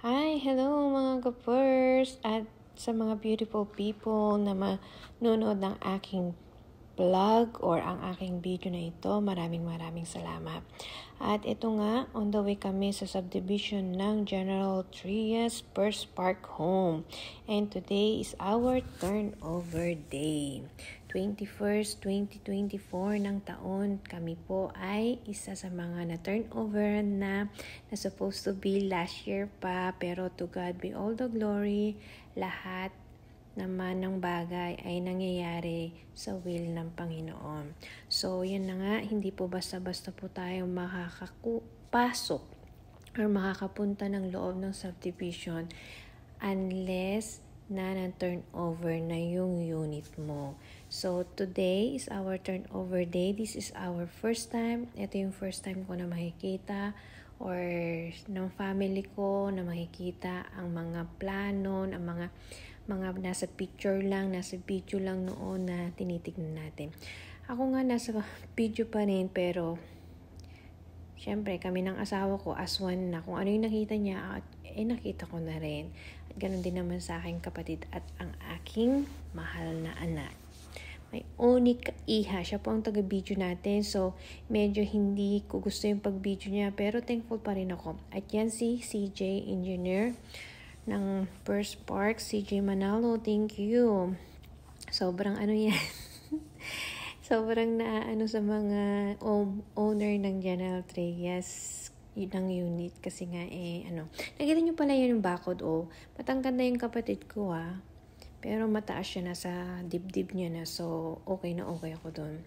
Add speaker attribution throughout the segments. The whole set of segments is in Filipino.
Speaker 1: Hi, hello mga kapers at sa mga beautiful people na manonood ng aking vlog or ang aking video na ito. Maraming salamat. At ito nga, on the way kami sa subdivision ng General Trias First Park Home. And today is our turnover day. 21st, 2024 ng taon, kami po ay isa sa mga na-turnover na supposed to be last year pa, pero to God be all the glory, lahat naman ng bagay ay nangyayari sa will ng Panginoon. So, yun na nga, hindi po basta-basta po tayo makakapasok or makakapunta ng loob ng subdivision unless na turnover na yung unit mo. So, today is our turnover day. This is our first time. Ito yung first time ko na makikita or ng family ko na makikita ang mga plano, ang mga nasa picture lang, nasa video lang noon na tinitignan natin. Ako nga nasa video pa rin, pero syempre kami ng asawa ko as one na kung ano yung nakita niya, nakita ko na rin. At ganun din naman sa aking kapatid at ang aking mahal na anak. May unik iha. Siya po ang taga-video natin. So, medyo hindi ko gusto yung pag-video niya. Pero thankful pa rin ako. At yan si CJ Engineer ng First Park. CJ Manalo, thank you. Sobrang ano yan. Sobrang sa mga owner ng General Trias ng unit. Kasi nga nakita nyo pala yun yung bakod matangkad na yung kapatid ko pero mataas siya na sa dibdib niya na. So, okay na okay ako doon.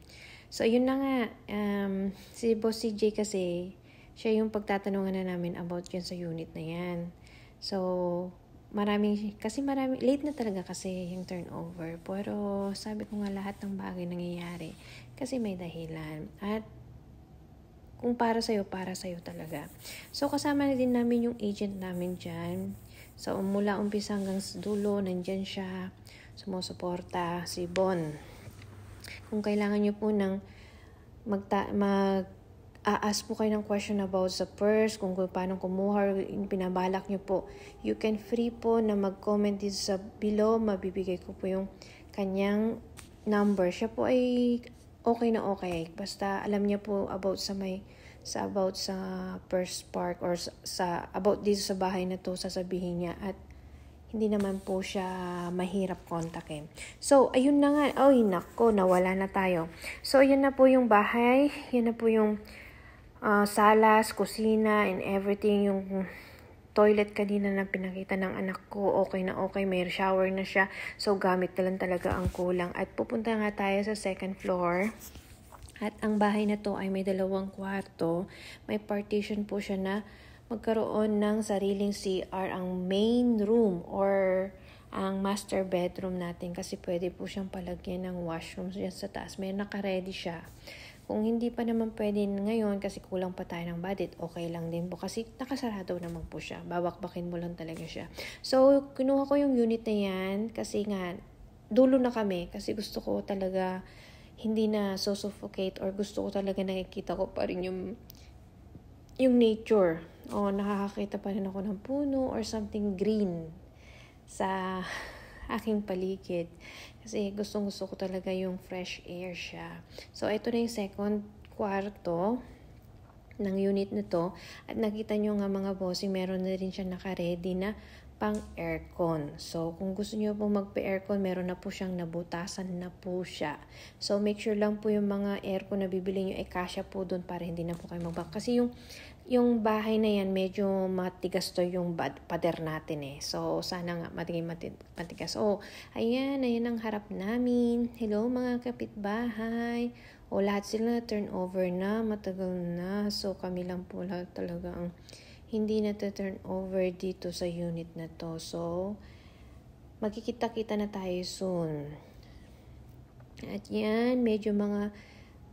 Speaker 1: So, yun na nga. Si Boss CJ kasi, siya yung pagtatanungan na namin about yun sa unit na yan. So, late na talaga kasi yung turnover. Pero, sabi ko nga lahat ng bagay nangyayari. Kasi may dahilan. At, kung para sa'yo talaga. So, kasama na din namin yung agent namin dyan. So, mula umpisa hanggang dulo, nandyan siya, sumusuporta, si Bon. Kung kailangan nyo po ng ask po kayo ng question about sa purse, kung paano kumuha, pinabalak nyo po, you can free po na mag-comment dito sa below, mabibigay ko po yung kanyang number. Siya po ay okay na okay. Basta alam niya po about sa First Park or about dito sa bahay na to, sasabihin niya at hindi naman po siya mahirap kontakin. So, ayun na nga. Ay, nako, nawala na tayo. So, ayun na po yung bahay. Yan na po yung salas, kusina, and everything. Yung toilet kanina na pinakita ng anak ko, okay na okay. May shower na siya. So, gamit na lang talaga ang kulang. At pupunta nga tayo sa second floor. At ang bahay na to ay may 2 kwarto. May partition po siya na magkaroon ng sariling CR ang main room or ang master bedroom natin, kasi pwede po siyang palagyan ng washroom dyan sa taas. May naka-ready siya. Kung hindi pa naman pwede ngayon kasi kulang pa tayo ng budget, okay lang din po kasi nakasarado naman po siya. Babakbakin mo lang talaga siya. So, kinuha ko yung unit na yan kasi nga dulo na kami kasi gusto ko talaga hindi na suffocate or gusto ko talaga nakikita ko pa rin yung nature. Nakakakita pa rin ako ng puno or something green sa aking paligid. Kasi gusto ko talaga yung fresh air siya. So, ito na yung second kwarto ng unit na to. At nakita nyo nga mga bossing, meron na rin siya naka-ready na pang aircon. So, kung gusto niyo po magpa-aircon, meron na po siyang nabutasan na po siya. So, make sure lang po yung mga aircon na bibili niyo ay kasya po doon para hindi na po kayo kasi yung bahay na yan, medyo matigas to yung pader natin So, sana nga matigas. Ayan ang harap namin. Hello mga kapitbahay. Lahat sila na turnover na, matagal na. So, kami lang po talaga ang hindi na turn over dito sa unit na to. So, magkikita-kita na tayo soon. At yan, medyo mga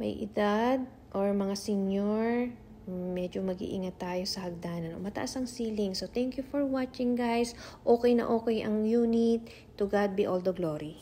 Speaker 1: may edad or mga senior, medyo mag-iingat tayo sa hagdanan. Mataas ang ceiling. So, thank you for watching guys. Okay na okay ang unit. To God be all the glory.